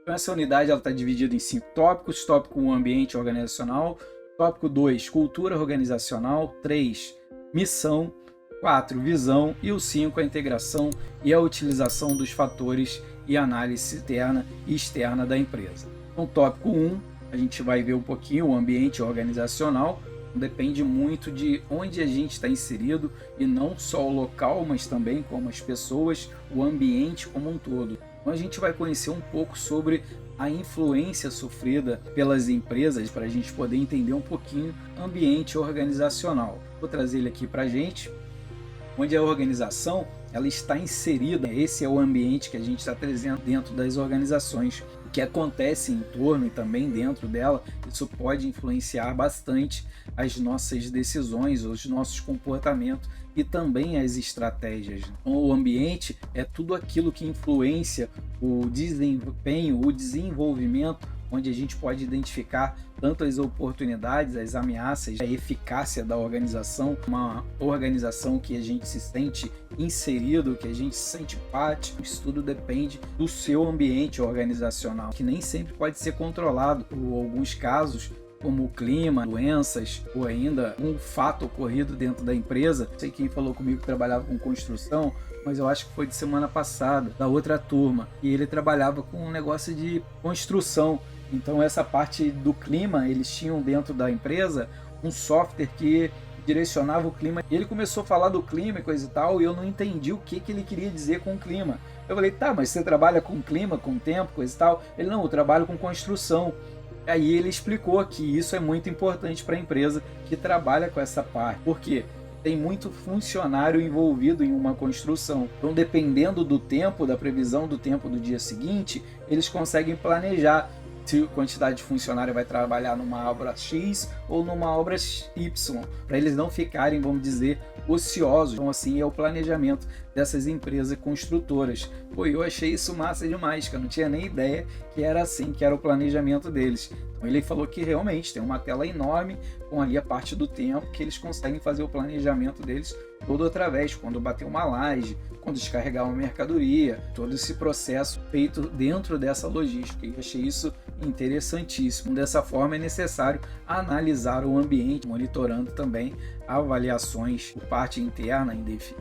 Então, essa unidade está dividida em 5 tópicos. Tópico 1, ambiente organizacional. Tópico 2, cultura organizacional. 3, missão. 4, visão. E o 5, a integração e a utilização dos fatores e análise interna e externa da empresa. Então, tópico 1, a gente vai ver um pouquinho o ambiente organizacional. Depende muito de onde a gente está inserido, e não só o local, mas também como as pessoas, o ambiente como um todo. Então a gente vai conhecer um pouco sobre a influência sofrida pelas empresas para a gente poder entender um pouquinho ambiente organizacional. Vou trazer ele aqui para a gente, onde a organização ela está inserida. Esse é o ambiente que a gente está trazendo dentro das organizações. O que acontece em torno e também dentro dela, isso pode influenciar bastante as nossas decisões, os nossos comportamentos e também as estratégias. Então, o ambiente é tudo aquilo que influencia o desempenho, o desenvolvimento, onde a gente pode identificar tanto as oportunidades, as ameaças, a eficácia da organização, uma organização que a gente se sente inserido, que a gente se sente parte. Isso tudo depende do seu ambiente organizacional, que nem sempre pode ser controlado por alguns casos, como o clima, doenças ou ainda um fato ocorrido dentro da empresa. Não sei quem falou comigo que trabalhava com construção, mas eu acho que foi de semana passada, da outra turma, e ele trabalhava com um negócio de construção. Então essa parte do clima, eles tinham dentro da empresa um software que direcionava o clima. Ele começou a falar do clima e coisa e tal, e eu não entendi o que ele queria dizer com clima. Eu falei, tá, mas você trabalha com clima, com tempo, coisa e tal? Ele, não, eu trabalho com construção. Aí ele explicou que isso é muito importante para a empresa que trabalha com essa parte. Por quê? Tem muito funcionário envolvido em uma construção. Então, dependendo do tempo, da previsão do tempo do dia seguinte, eles conseguem planejar se a quantidade de funcionário vai trabalhar numa obra X ou numa obra Y, para eles não ficarem, vamos dizer, ociosos. Então, assim é o planejamento dessas empresas construtoras. Pô, eu achei isso massa demais, que eu não tinha nem ideia que era assim, que era o planejamento deles. Então, ele falou que realmente tem uma tela enorme com ali a parte do tempo que eles conseguem fazer o planejamento deles todo através, quando bater uma laje, quando descarregar uma mercadoria, todo esse processo feito dentro dessa logística. E eu achei isso interessantíssimo. Dessa forma é necessário analisar o ambiente, monitorando também avaliações por parte interna,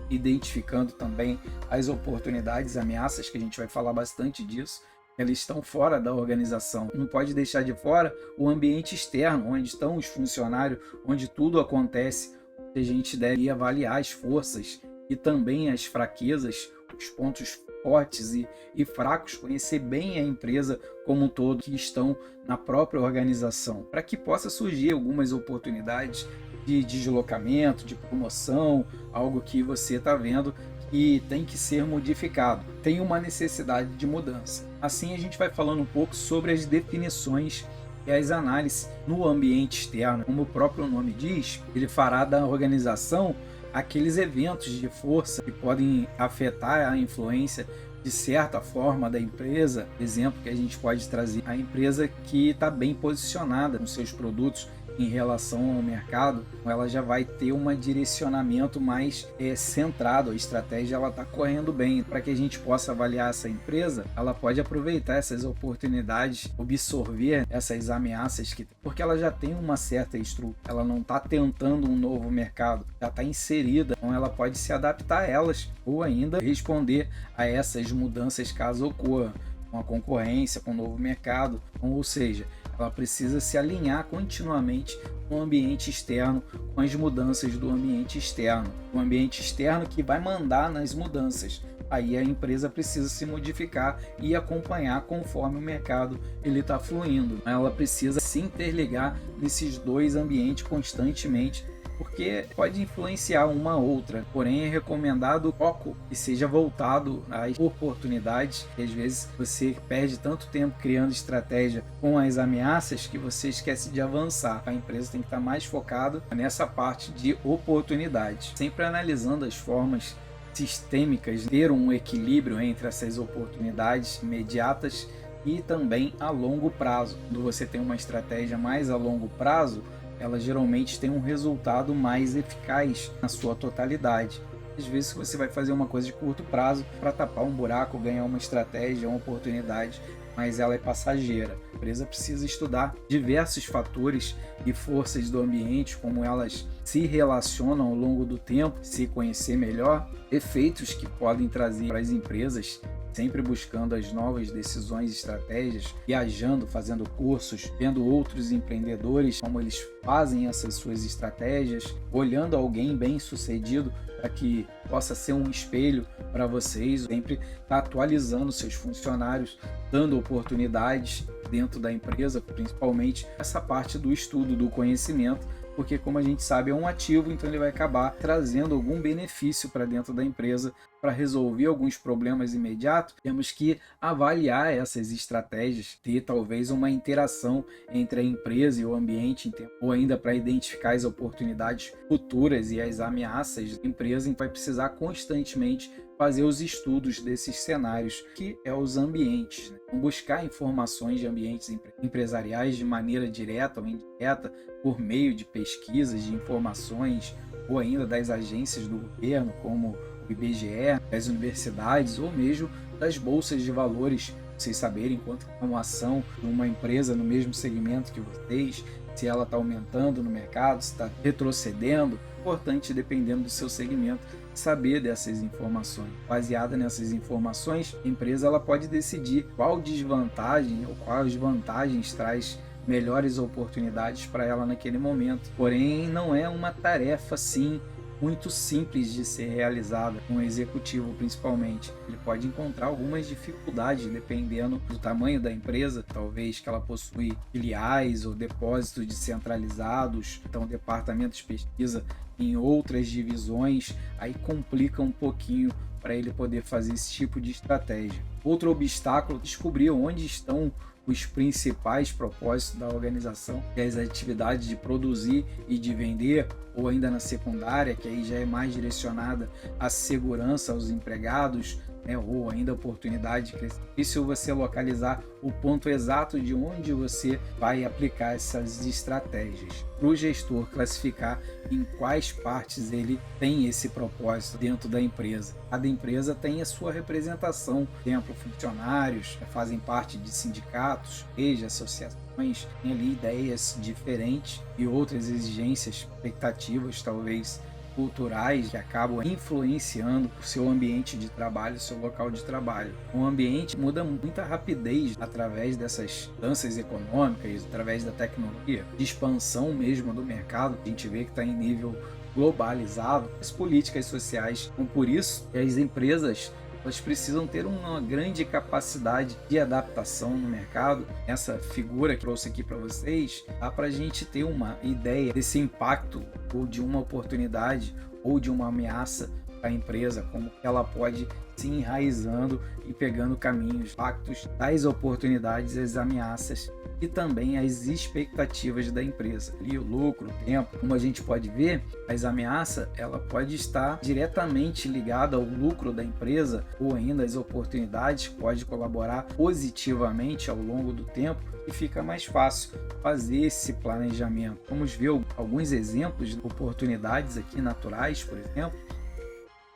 identificando também as oportunidades, ameaças, que a gente vai falar bastante disso. Eles estão fora da organização. Não pode deixar de fora o ambiente externo, onde estão os funcionários, onde tudo acontece. A gente deve avaliar as forças e também as fraquezas, os pontos fortes e fracos, conhecer bem a empresa como um todo que estão na própria organização, para que possa surgir algumas oportunidades de deslocamento, de promoção, algo que você está vendo que tem que ser modificado, tem uma necessidade de mudança. Assim a gente vai falando um pouco sobre as definições e as análises no ambiente externo. Como o próprio nome diz, ele fará da organização aqueles eventos de força que podem afetar a influência de certa forma da empresa. Exemplo que a gente pode trazer, a empresa que está bem posicionada com seus produtos em relação ao mercado, ela já vai ter um direcionamento mais centrado, a estratégia ela está correndo bem. Para que a gente possa avaliar essa empresa, ela pode aproveitar essas oportunidades, absorver essas ameaças, porque ela já tem uma certa estrutura, ela não está tentando um novo mercado, já está inserida, então ela pode se adaptar a elas ou ainda responder a essas mudanças caso ocorra, com a concorrência, com o novo mercado, ou seja, ela precisa se alinhar continuamente com o ambiente externo, com as mudanças do ambiente externo. O ambiente externo que vai mandar nas mudanças. Aí a empresa precisa se modificar e acompanhar conforme o mercado está fluindo. Ela precisa se interligar nesses dois ambientes constantemente, porque pode influenciar uma outra. Porém, é recomendado o foco que seja voltado às oportunidades. E às vezes você perde tanto tempo criando estratégia com as ameaças que você esquece de avançar. A empresa tem que estar mais focada nessa parte de oportunidades, sempre analisando as formas sistêmicas de ter um equilíbrio entre essas oportunidades imediatas e também a longo prazo. Quando você tem uma estratégia mais a longo prazo, ela geralmente tem um resultado mais eficaz na sua totalidade. Às vezes você vai fazer uma coisa de curto prazo para tapar um buraco, ganhar uma estratégia, uma oportunidade mas ela é passageira. A empresa precisa estudar diversos fatores e forças do ambiente, como elas se relacionam ao longo do tempo, se conhecer melhor, efeitos que podem trazer para as empresas, sempre buscando as novas decisões e estratégias, viajando, fazendo cursos, vendo outros empreendedores, como eles fazem essas suas estratégias, olhando alguém bem-sucedido para que possa ser um espelho para vocês, sempre tá atualizando seus funcionários, dando oportunidades dentro da empresa, principalmente essa parte do estudo, do conhecimento, porque como a gente sabe é um ativo, então ele vai acabar trazendo algum benefício para dentro da empresa. Para resolver alguns problemas imediatos, temos que avaliar essas estratégias, ter talvez uma interação entre a empresa e o ambiente, ou ainda para identificar as oportunidades futuras e as ameaças da empresa, então vai precisar constantemente fazer os estudos desses cenários, que é os ambientes, né? Buscar informações de ambientes empresariais de maneira direta ou indireta, por meio de pesquisas de informações, ou ainda das agências do governo, como o IBGE, das universidades, ou mesmo das bolsas de valores, vocês saberem quanto é uma ação de uma empresa no mesmo segmento que vocês, se ela está aumentando no mercado, se está retrocedendo. Importante, dependendo do seu segmento, saber dessas informações. Baseada nessas informações, a empresa ela pode decidir qual desvantagem ou quais vantagens traz melhores oportunidades para ela naquele momento. Porém, não é uma tarefa assim muito simples de ser realizada. Um executivo, principalmente, ele pode encontrar algumas dificuldades dependendo do tamanho da empresa, talvez que ela possui filiais ou depósitos descentralizados, então departamentos de pesquisa em outras divisões, aí complica um pouquinho para ele poder fazer esse tipo de estratégia. Outro obstáculo é descobrir onde estão os principais propósitos da organização, que é as atividades de produzir e de vender, ou ainda na secundária, que aí já é mais direcionada à segurança aos empregados, né, ou ainda oportunidade de crescer. Difícil você localizar o ponto exato de onde você vai aplicar essas estratégias. Para o gestor classificar em quais partes ele tem esse propósito dentro da empresa. Cada empresa tem a sua representação, por exemplo, funcionários que fazem parte de sindicatos, associações, tem ali ideias diferentes e outras exigências, expectativas talvez culturais que acabam influenciando o seu ambiente de trabalho, o seu local de trabalho. O ambiente muda muita rapidez através dessas mudanças econômicas, através da tecnologia, de expansão mesmo do mercado, a gente vê que está em nível globalizado, as políticas sociais. Então, por isso, as empresas elas precisam ter uma grande capacidade de adaptação no mercado. Essa figura que eu trouxe aqui para vocês, dá para a gente ter uma ideia desse impacto, ou de uma oportunidade, ou de uma ameaça para a empresa, como ela pode se enraizando e pegando caminhos, impactos das oportunidades, as ameaças e também as expectativas da empresa. Ali o lucro, o tempo, como a gente pode ver, as ameaças ela pode estar diretamente ligada ao lucro da empresa, ou ainda as oportunidades pode colaborar positivamente ao longo do tempo e fica mais fácil fazer esse planejamento. Vamos ver alguns exemplos de oportunidades aqui naturais, por exemplo.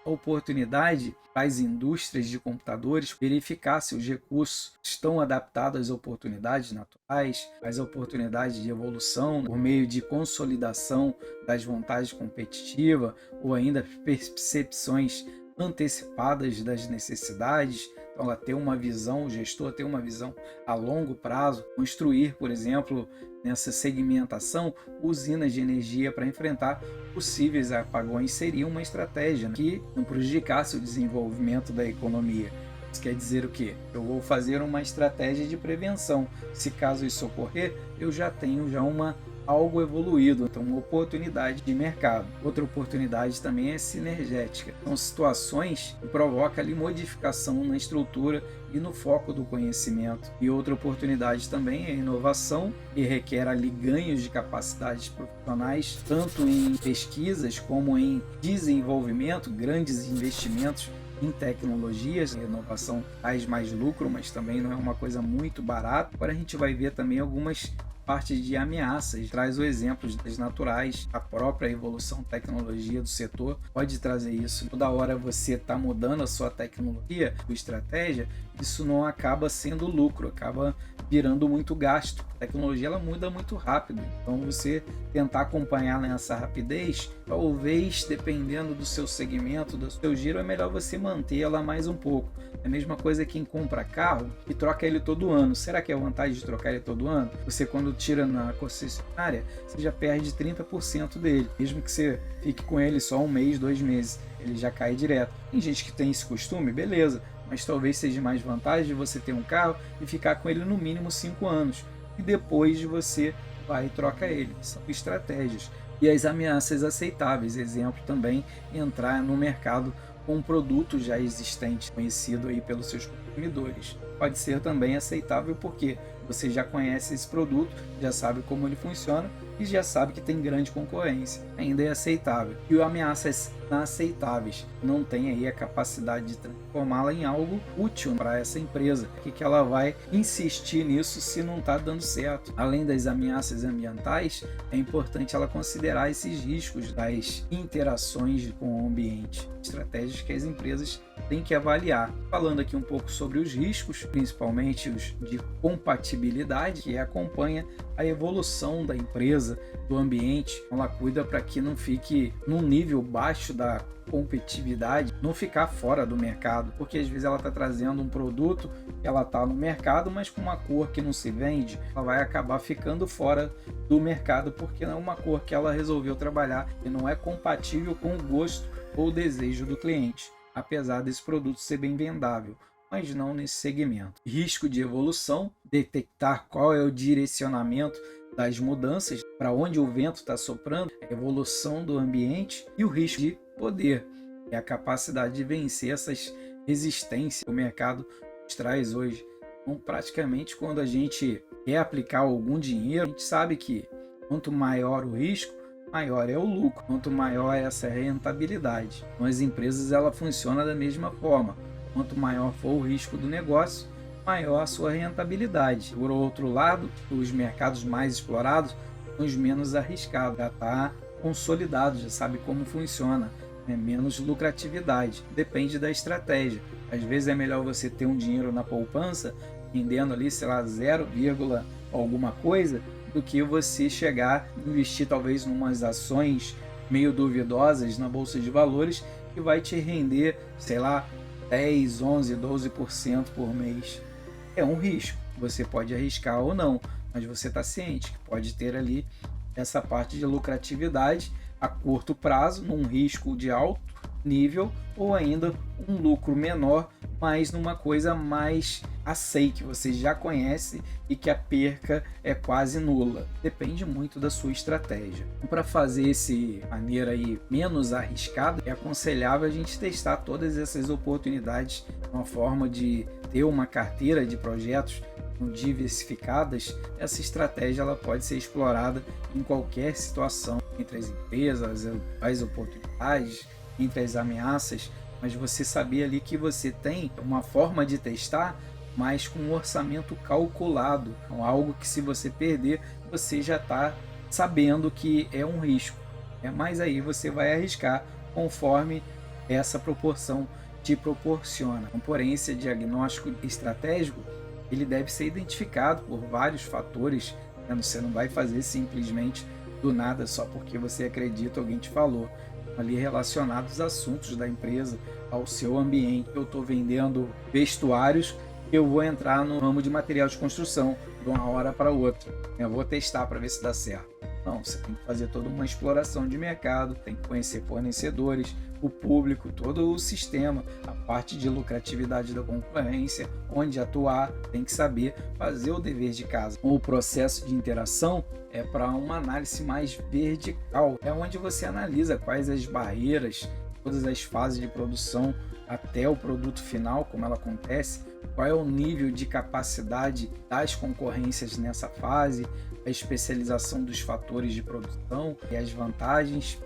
A oportunidade para as indústrias de computadores verificar se os recursos estão adaptados às oportunidades naturais, às oportunidades de evolução por meio de consolidação das vantagens competitivas ou ainda percepções antecipadas das necessidades. Então, ela ter uma visão, o gestor ter uma visão a longo prazo, construir, por exemplo, nessa segmentação, usinas de energia para enfrentar possíveis apagões seria uma estratégia, né, que não prejudicasse o desenvolvimento da economia. Isso quer dizer o quê? Eu vou fazer uma estratégia de prevenção. Se caso isso ocorrer, eu já tenho algo evoluído, então uma oportunidade de mercado. Outra oportunidade também é sinergética. São situações que provocam ali modificação na estrutura e no foco do conhecimento. E outra oportunidade também é inovação, que requer ali ganhos de capacidades profissionais, tanto em pesquisas como em desenvolvimento, grandes investimentos em tecnologias. A inovação traz mais lucro, mas também não é uma coisa muito barata. Agora a gente vai ver também algumas parte de ameaças, traz o exemplo das naturais, a própria evolução tecnologia do setor pode trazer isso. Toda hora você está mudando a sua tecnologia, sua estratégia, isso não acaba sendo lucro, acaba virando muito gasto. A tecnologia ela muda muito rápido, então você tentar acompanhar nessa rapidez, talvez dependendo do seu segmento, do seu giro, é melhor você manter ela mais um pouco. É a mesma coisa quem compra carro e troca ele todo ano. Será que é vantagem de trocar ele todo ano? Você quando tira na concessionária, você já perde 30% dele, mesmo que você fique com ele só um mês, 2 meses, ele já cai direto. Tem gente que tem esse costume, beleza, mas talvez seja mais vantagem de você ter um carro e ficar com ele no mínimo 5 anos. E depois você vai e troca ele. São estratégias. E as ameaças aceitáveis. Exemplo também, entrar no mercado com um produto já existente, conhecido aí pelos seus consumidores. Pode ser também aceitável porque você já conhece esse produto, já sabe como ele funciona e já sabe que tem grande concorrência. Ainda é aceitável. E ameaças inaceitáveis, não tem aí a capacidade de transformá-la em algo útil para essa empresa. O que ela vai insistir nisso se não está dando certo? Além das ameaças ambientais, é importante ela considerar esses riscos das interações com o ambiente. Estratégias que as empresas têm que avaliar. Falando aqui um pouco sobre os riscos, principalmente os de compatibilidade, que acompanha a evolução da empresa, do ambiente. Ela cuida para que não fique num nível baixo da competitividade, não ficar fora do mercado, porque às vezes ela está trazendo um produto que ela está no mercado, mas com uma cor que não se vende, ela vai acabar ficando fora do mercado porque não é uma cor que ela resolveu trabalhar e não é compatível com o gosto ou o desejo do cliente, apesar desse produto ser bem vendável, mas não nesse segmento. Risco de evolução, detectar qual é o direcionamento das mudanças, para onde o vento está soprando, a evolução do ambiente e o risco de poder, é a capacidade de vencer essas resistências que o mercado nos traz hoje. Então, praticamente, quando a gente quer aplicar algum dinheiro, a gente sabe que quanto maior o risco, maior é o lucro, quanto maior é essa rentabilidade. Então, as empresas ela funciona da mesma forma. Quanto maior for o risco do negócio, maior a sua rentabilidade. Por outro lado, os mercados mais explorados são os menos arriscados, já está consolidado, já sabe como funciona, menos lucratividade. Depende da estratégia. Às vezes é melhor você ter um dinheiro na poupança, rendendo ali, sei lá, 0, alguma coisa, do que você chegar e investir talvez em umas ações meio duvidosas na bolsa de valores que vai te render, sei lá, 10, 11, 12% por mês. É um risco, você pode arriscar ou não, mas você está ciente que pode ter ali essa parte de lucratividade a curto prazo, num risco de alto nível, ou ainda um lucro menor, mas numa coisa mais aceite, que você já conhece e que a perca é quase nula. Depende muito da sua estratégia. Para fazer esse maneira aí menos arriscada, é aconselhável a gente testar todas essas oportunidades, uma forma de ter uma carteira de projetos diversificadas. Essa estratégia ela pode ser explorada em qualquer situação, entre as empresas, as oportunidades, entre as ameaças, mas você saber ali que você tem uma forma de testar, mas com um orçamento calculado, então, algo que se você perder, você já está sabendo que é um risco, mas aí você vai arriscar conforme essa proporção te proporciona. Então, porém, esse diagnóstico estratégico ele deve ser identificado por vários fatores, você não vai fazer simplesmente do nada só porque você acredita alguém te falou, ali relacionados a assuntos da empresa, ao seu ambiente. Eu estou vendendo vestuários, eu vou entrar no ramo de material de construção de uma hora para outra, eu vou testar para ver se dá certo. Não, você tem que fazer toda uma exploração de mercado, tem que conhecer fornecedores, o público, todo o sistema, a parte de lucratividade da concorrência, onde atuar, tem que saber fazer o dever de casa. O processo de interação é para uma análise mais vertical, é onde você analisa quais as barreiras, todas as fases de produção até o produto final, como ela acontece, qual é o nível de capacidade das concorrências nessa fase, a especialização dos fatores de produção e as vantagens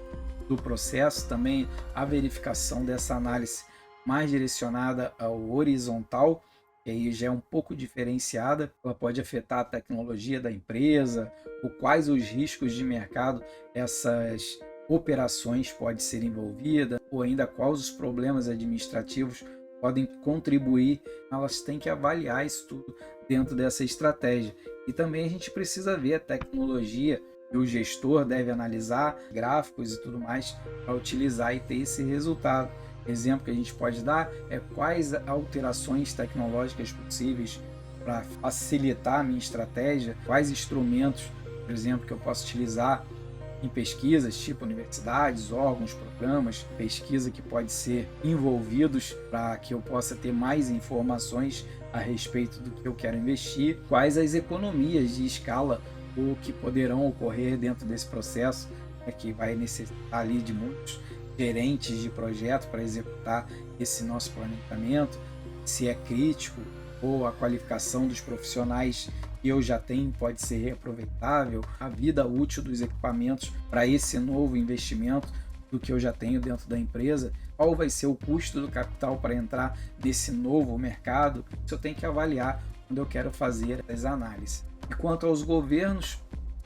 do processo, também a verificação dessa análise mais direcionada ao horizontal, que aí já é um pouco diferenciada, ela pode afetar a tecnologia da empresa, ou quais os riscos de mercado essas operações podem ser envolvidas, ou ainda quais os problemas administrativos podem contribuir. Elas têm que avaliar isso tudo dentro dessa estratégia. E também a gente precisa ver a tecnologia que o gestor deve analisar, gráficos e tudo mais, para utilizar e ter esse resultado. Exemplo que a gente pode dar é quais alterações tecnológicas possíveis para facilitar a minha estratégia, quais instrumentos, por exemplo, que eu posso utilizar em pesquisas, tipo universidades, órgãos, programas, pesquisa que pode ser envolvidos para que eu possa ter mais informações a respeito do que eu quero investir, quais as economias de escala ou que poderão ocorrer dentro desse processo, que vai necessitar ali de muitos gerentes de projeto para executar esse nosso planejamento, se é crítico ou a qualificação dos profissionais que eu já tenho pode ser reaproveitável, a vida útil dos equipamentos para esse novo investimento do que eu já tenho dentro da empresa, qual vai ser o custo do capital para entrar nesse novo mercado, isso eu tenho que avaliar quando eu quero fazer as análises. E quanto aos governos,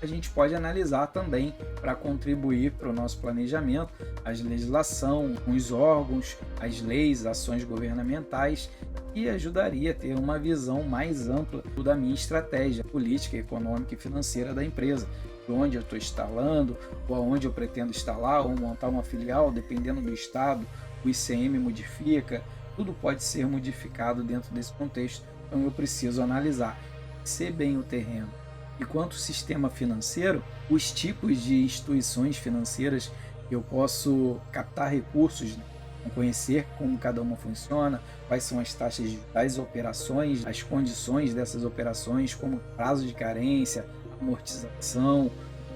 a gente pode analisar também para contribuir para o nosso planejamento, as legislação, os órgãos, as leis, ações governamentais, e ajudaria a ter uma visão mais ampla da minha estratégia política, econômica e financeira da empresa, de onde eu estou instalando, ou aonde eu pretendo instalar ou montar uma filial, dependendo do estado, o ICM modifica, tudo pode ser modificado dentro desse contexto, então eu preciso analisar, conhecer bem o terreno. E quanto ao sistema financeiro, os tipos de instituições financeiras que eu posso captar recursos, conhecer como cada uma funciona, quais são as taxas das operações, as condições dessas operações, como prazo de carência, amortização,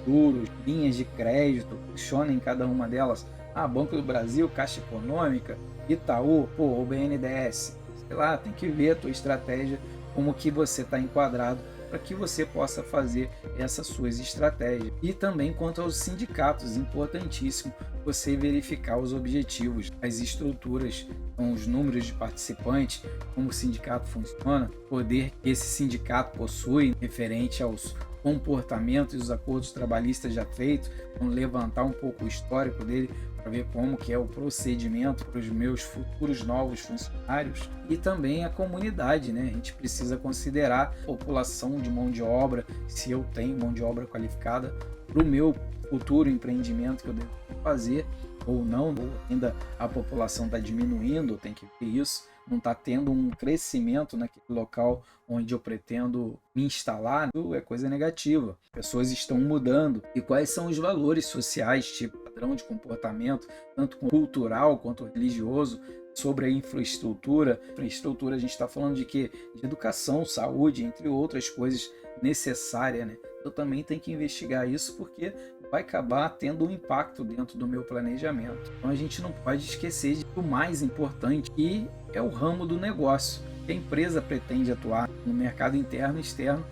juros, linhas de crédito, funciona em cada uma delas. Banco do Brasil, Caixa Econômica, Itaú, o BNDES, sei lá, tem que ver a tua estratégia, como que você está enquadrado para que você possa fazer essas suas estratégias. E também quanto aos sindicatos, importantíssimo você verificar os objetivos, as estruturas, os números de participantes, como o sindicato funciona, poder que esse sindicato possui referente aos comportamentos e os acordos trabalhistas já feitos, vamos levantar um pouco o histórico dele para ver como que é o procedimento para os meus futuros novos funcionários, e também a comunidade, né? A gente precisa considerar a população de mão de obra, se eu tenho mão de obra qualificada para o meu futuro empreendimento que eu devo fazer ou não, ou ainda a população está diminuindo, tem que ver isso, não está tendo um crescimento naquele local onde eu pretendo me instalar, é coisa negativa. Pessoas estão mudando. E quais são os valores sociais, tipo padrão de comportamento, tanto cultural quanto religioso, sobre a infraestrutura. Infraestrutura a gente está falando de quê? De educação, saúde, entre outras coisas necessárias, né? Eu também tenho que investigar isso porque vai acabar tendo um impacto dentro do meu planejamento. Então a gente não pode esquecer do mais importante, que é o ramo do negócio. A empresa pretende atuar no mercado interno e externo,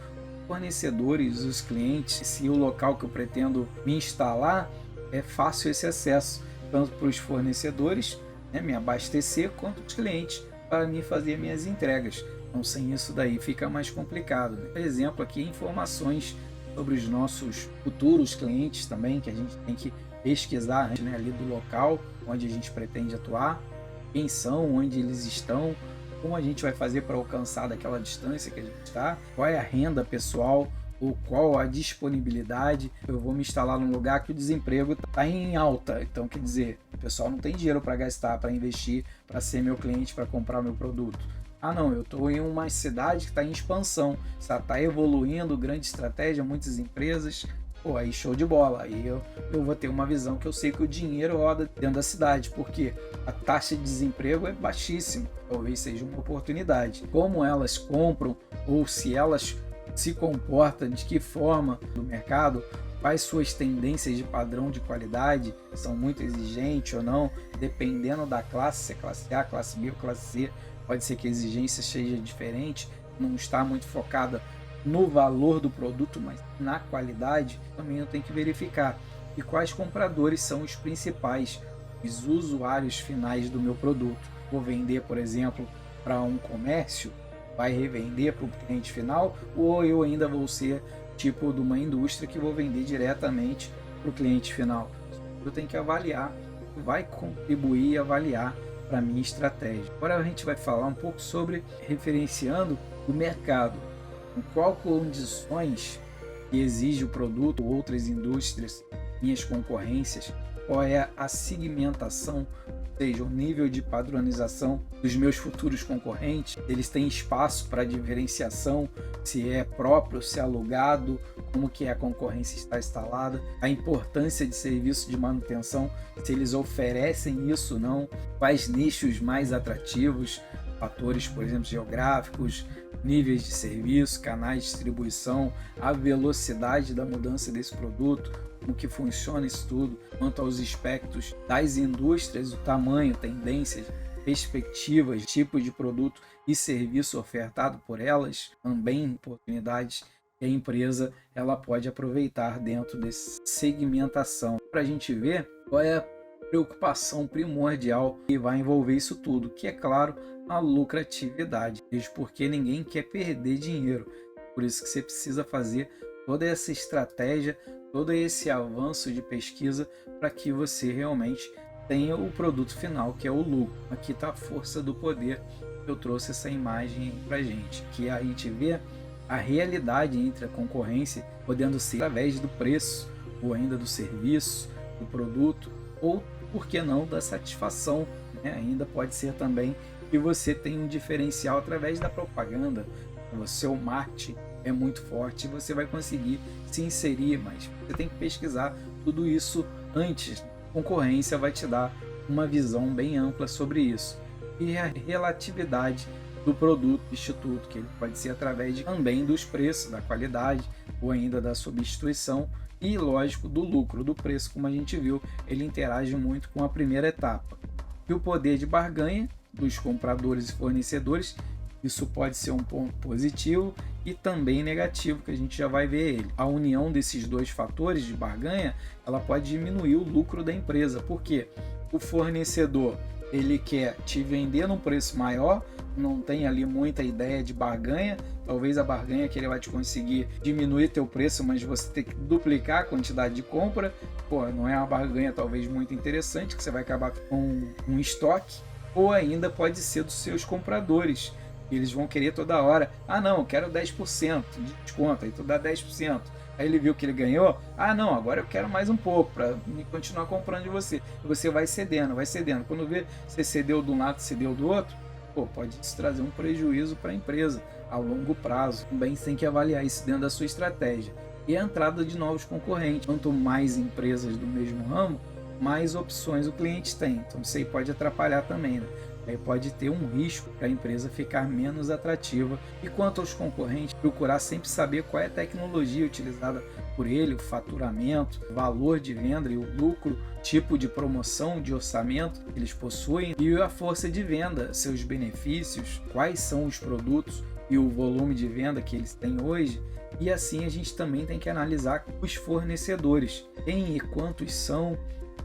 fornecedores, os clientes, se o local que eu pretendo me instalar é fácil esse acesso, tanto para os fornecedores, né, me abastecer, quanto os clientes para me fazer minhas entregas. Então sem isso daí fica mais complicado, né? Por exemplo, aqui informações sobre os nossos futuros clientes também, que a gente tem que pesquisar, né, ali do local onde a gente pretende atuar, quem são, onde eles estão, como a gente vai fazer para alcançar daquela distância que a gente está, qual é a renda pessoal ou qual a disponibilidade. Eu vou me instalar num lugar que o desemprego está em alta, então quer dizer, o pessoal não tem dinheiro para gastar, para investir, para ser meu cliente, para comprar meu produto. Não, eu estou em uma cidade que está em expansão, está evoluindo, grande estratégia, muitas empresas, aí show de bola, aí eu vou ter uma visão que eu sei que o dinheiro roda dentro da cidade, porque a taxa de desemprego é baixíssima, talvez seja uma oportunidade. Como elas compram, ou se elas se comportam, de que forma no mercado, quais suas tendências de padrão de qualidade, são muito exigentes ou não, dependendo da classe, se é classe A, classe B ou classe C, pode ser que a exigência seja diferente, não está muito focada no valor do produto, mas na qualidade, também eu tenho que verificar. E quais compradores são os principais, os usuários finais do meu produto. Vou vender, por exemplo, para um comércio, vai revender para o cliente final, ou eu ainda vou ser tipo de uma indústria que vou vender diretamente para o cliente final. Eu tenho que avaliar, vai contribuir e avaliar para a minha estratégia. Agora a gente vai falar um pouco sobre referenciando o mercado, com qual condições que exige o produto, outras indústrias, minhas concorrências, qual é a segmentação, ou seja, o nível de padronização dos meus futuros concorrentes, eles têm espaço para diferenciação, se é próprio, se é alugado, como que a concorrência está instalada, a importância de serviço de manutenção, se eles oferecem isso ou não, quais nichos mais atrativos, fatores, por exemplo, geográficos, níveis de serviço, canais de distribuição, a velocidade da mudança desse produto, como que funciona isso tudo, quanto aos aspectos das indústrias, o tamanho, tendências, perspectivas, tipos de produto e serviço ofertado por elas, também oportunidades que a empresa ela pode aproveitar dentro dessa segmentação. Para a gente ver qual é a preocupação primordial que vai envolver isso tudo, que é claro, a lucratividade, mesmo porque ninguém quer perder dinheiro, por isso que você precisa fazer toda essa estratégia, todo esse avanço de pesquisa para que você realmente tenha o produto final, que é o lucro. Aqui está a força do poder. Eu trouxe essa imagem para a gente, que a gente vê a realidade entre a concorrência, podendo ser através do preço, ou ainda do serviço, do produto, ou, por que não, da satisfação, né? Ainda pode ser também que você tem um diferencial através da propaganda, o seu marketing é muito forte e você vai conseguir se inserir, mas você tem que pesquisar tudo isso antes. A concorrência vai te dar uma visão bem ampla sobre isso. E a relatividade do produto do instituto, que ele pode ser através também dos preços, da qualidade ou ainda da substituição e, lógico, do lucro, do preço, como a gente viu, ele interage muito com a primeira etapa. E o poder de barganha dos compradores e fornecedores, isso pode ser um ponto positivo e também negativo, que a gente já vai ver ele. A união desses dois fatores de barganha, ela pode diminuir o lucro da empresa, porque o fornecedor ele quer te vender num preço maior, não tem ali muita ideia de barganha, talvez a barganha que ele vai te conseguir diminuir teu preço, mas você tem que duplicar a quantidade de compra, não é uma barganha talvez muito interessante, que você vai acabar com um estoque, ou ainda pode ser dos seus compradores, eles vão querer toda hora, não, eu quero 10% de desconto, aí tu dá 10%, aí ele viu que ele ganhou, não, agora eu quero mais um pouco para continuar comprando de você, e você vai cedendo, quando vê, você cedeu de um lado, cedeu do outro, pode isso trazer um prejuízo para a empresa a longo prazo. Também você tem que avaliar isso dentro da sua estratégia. E a entrada de novos concorrentes. Quanto mais empresas do mesmo ramo, mais opções o cliente tem. Então isso aí pode atrapalhar também, né? Aí pode ter um risco para a empresa ficar menos atrativa. E quanto aos concorrentes, procurar sempre saber qual é a tecnologia utilizada por ele, o faturamento, o valor de venda e o lucro, tipo de promoção, de orçamento que eles possuem e a força de venda, seus benefícios, quais são os produtos e o volume de venda que eles têm hoje. E assim a gente também tem que analisar os fornecedores, quem e quantos são,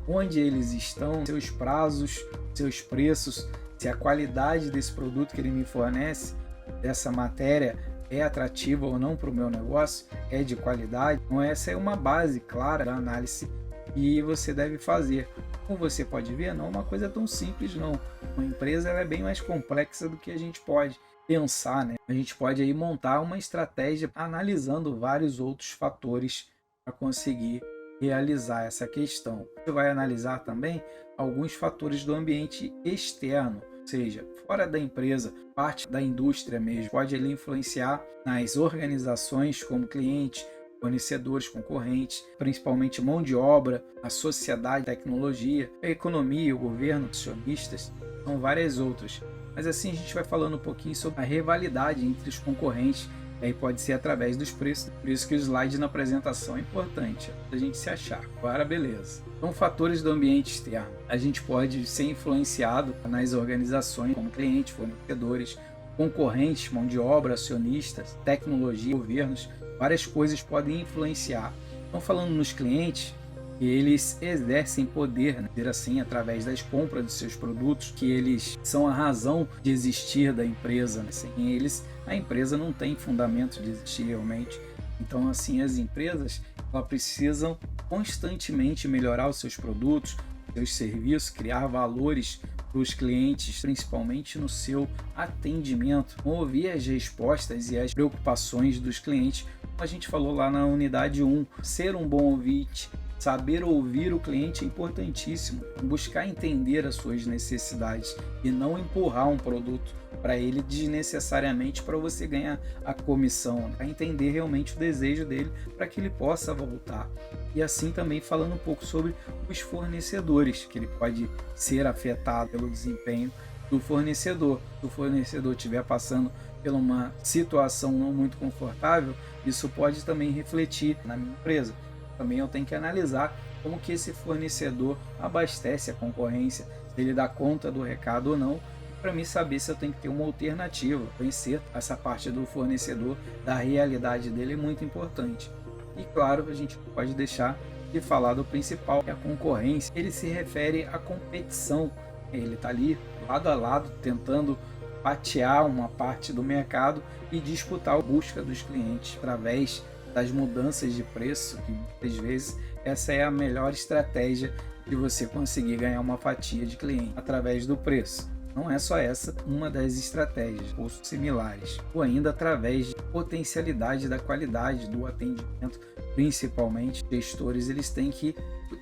onde eles estão, seus prazos, seus preços, se a qualidade desse produto que ele me fornece, dessa matéria, é atrativa ou não para o meu negócio, é de qualidade. Então essa é uma base clara da análise que você deve fazer. Como você pode ver, não é uma coisa tão simples não. Uma empresa ela é bem mais complexa do que a gente pode pensar, né? A gente pode aí montar uma estratégia analisando vários outros fatores para conseguir realizar essa questão. Você vai analisar também alguns fatores do ambiente externo, ou seja, fora da empresa, parte da indústria mesmo, pode ali influenciar nas organizações como cliente, fornecedores, concorrentes, principalmente mão de obra, a sociedade, a tecnologia, a economia, o governo, acionistas, são várias outras. Mas assim a gente vai falando um pouquinho sobre a rivalidade entre os concorrentes, aí pode ser através dos preços, por isso que o slide na apresentação é importante, a gente se achar. Agora, beleza. Então, fatores do ambiente externo. A gente pode ser influenciado nas organizações, como clientes, fornecedores, concorrentes, mão de obra, acionistas, tecnologia, governos, várias coisas podem influenciar. Então, falando nos clientes, E eles exercem poder, né, dizer assim, através das compras dos seus produtos, que eles são a razão de existir da empresa, né? Sem eles, a empresa não tem fundamento de existir realmente. Então, assim, as empresas, elas precisam constantemente melhorar os seus produtos, seus serviços, criar valores para os clientes, principalmente no seu atendimento, ouvir as respostas e as preocupações dos clientes, como a gente falou lá na unidade 1, ser um bom ouvinte, saber ouvir o cliente é importantíssimo, buscar entender as suas necessidades e não empurrar um produto para ele desnecessariamente para você ganhar a comissão, né? Entender realmente o desejo dele para que ele possa voltar. E assim também falando um pouco sobre os fornecedores, que ele pode ser afetado pelo desempenho do fornecedor. Se o fornecedor estiver passando por uma situação não muito confortável, isso pode também refletir na minha empresa. Também eu tenho que analisar como que esse fornecedor abastece a concorrência, se ele dá conta do recado ou não, para mim saber se eu tenho que ter uma alternativa. Conhecer essa parte do fornecedor, da realidade dele é muito importante. E claro, a gente pode deixar de falar do principal, que é a concorrência. Ele se refere à competição. Ele está ali lado a lado tentando fatiar uma parte do mercado e disputar a busca dos clientes através das mudanças de preço, que muitas vezes essa é a melhor estratégia de você conseguir ganhar uma fatia de cliente através do preço. Não é só essa uma das estratégias ou similares, ou ainda através de potencialidade da qualidade do atendimento, principalmente gestores, eles têm que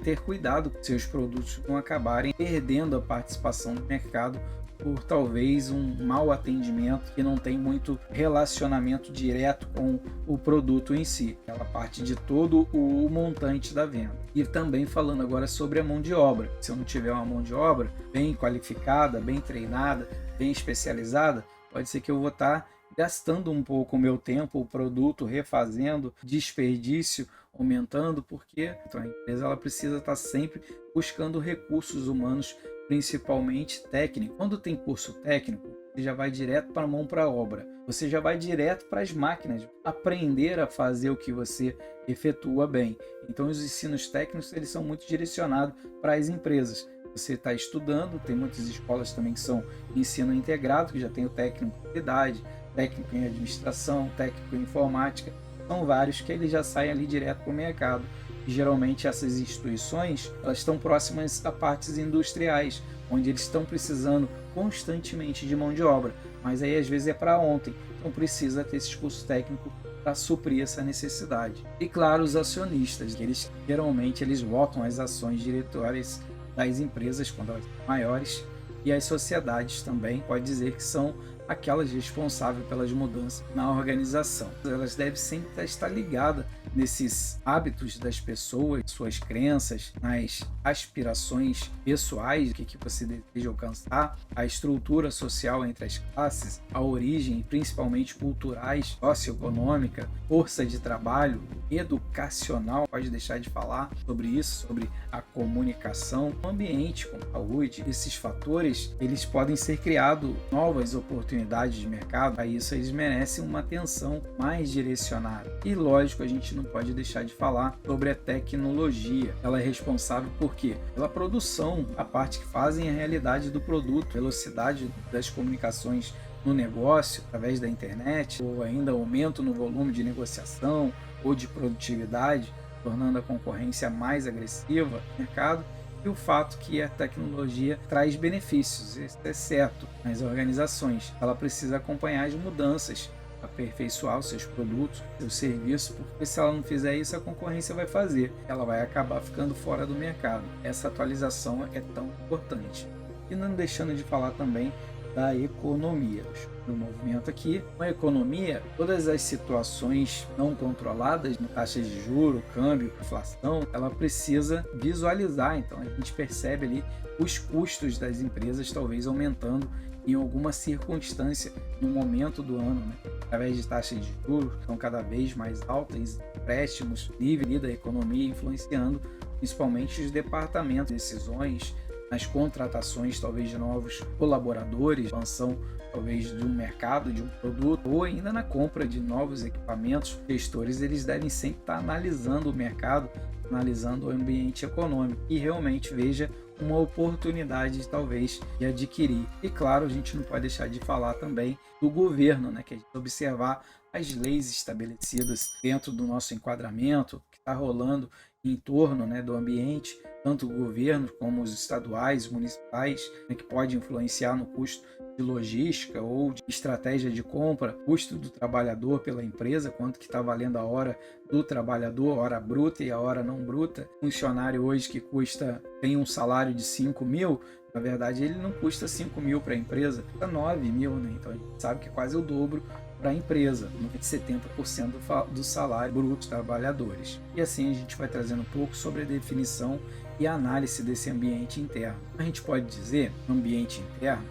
ter cuidado com seus produtos não acabarem perdendo a participação no mercado por talvez um mau atendimento que não tem muito relacionamento direto com o produto em si. Ela parte de todo o montante da venda. E também falando agora sobre a mão de obra. Se eu não tiver uma mão de obra bem qualificada, bem treinada, bem especializada, pode ser que eu vou estar gastando um pouco o meu tempo, o produto, refazendo, desperdício aumentando, porque então, a empresa ela precisa estar sempre buscando recursos humanos, principalmente técnico. Quando tem curso técnico, você já vai direto para a mão para a obra. Você já vai direto para as máquinas, aprender a fazer o que você efetua bem. Então os ensinos técnicos eles são muito direcionados para as empresas. Você está estudando, tem muitas escolas também que são ensino integrado, que já tem o técnico em qualidade, técnico em administração, técnico em informática. São vários que eles já saem ali direto para o mercado. Geralmente essas instituições elas estão próximas a partes industriais, onde eles estão precisando constantemente de mão de obra, mas aí às vezes é para ontem, então precisa ter esses cursos técnicos para suprir essa necessidade. E claro, os acionistas, que eles geralmente eles votam as ações diretórias das empresas quando elas são maiores, e as sociedades também pode dizer que são aquelas responsáveis pelas mudanças na organização. Elas devem sempre estar ligadas nesses hábitos das pessoas, suas crenças, nas aspirações pessoais, o que você deseja alcançar, a estrutura social entre as classes, a origem, principalmente culturais, socioeconômica, força de trabalho, educacional, pode deixar de falar sobre isso, sobre a comunicação, o ambiente com saúde. Esses fatores, eles podem ser criados novas oportunidades de mercado, para isso eles merecem uma atenção mais direcionada. E lógico, a gente não pode deixar de falar sobre a tecnologia. Ela é responsável por quê? Pela produção, a parte que fazem a realidade do produto, velocidade das comunicações no negócio, através da internet, ou ainda aumento no volume de negociação ou de produtividade, tornando a concorrência mais agressiva no mercado. E o fato que a tecnologia traz benefícios, isso é certo, nas organizações. Ela precisa acompanhar as mudanças, aperfeiçoar os seus produtos, seus serviços, porque se ela não fizer isso, a concorrência vai fazer. Ela vai acabar ficando fora do mercado. Essa atualização é tão importante. E não deixando de falar também da economia. No movimento aqui, com a economia, todas as situações não controladas, taxas de juros, câmbio, inflação, ela precisa visualizar. Então a gente percebe ali os custos das empresas talvez aumentando em alguma circunstância no momento do ano, né? Através de taxas de juros que estão cada vez mais altas, empréstimos, nível da economia influenciando principalmente os departamentos, decisões, nas contratações talvez de novos colaboradores, expansão talvez de um mercado, de um produto, ou ainda na compra de novos equipamentos. Gestores, eles devem sempre estar analisando o mercado, analisando o ambiente econômico e realmente veja uma oportunidade talvez de adquirir. E claro, a gente não pode deixar de falar também do governo, né? Que a gente observar as leis estabelecidas dentro do nosso enquadramento, que está rolando em torno, né, do ambiente, tanto o governo como os estaduais, municipais, né, que pode influenciar no custo de logística ou de estratégia de compra, custo do trabalhador pela empresa, quanto que está valendo a hora do trabalhador, a hora bruta e a hora não bruta. Funcionário hoje que tem um salário de 5 mil, na verdade ele não custa 5 mil para a empresa, custa 9 mil, né? Então a gente sabe que é quase o dobro para a empresa, 70% do salário bruto dos trabalhadores. E assim a gente vai trazendo um pouco sobre a definição e a análise desse ambiente interno. A gente pode dizer, no ambiente interno,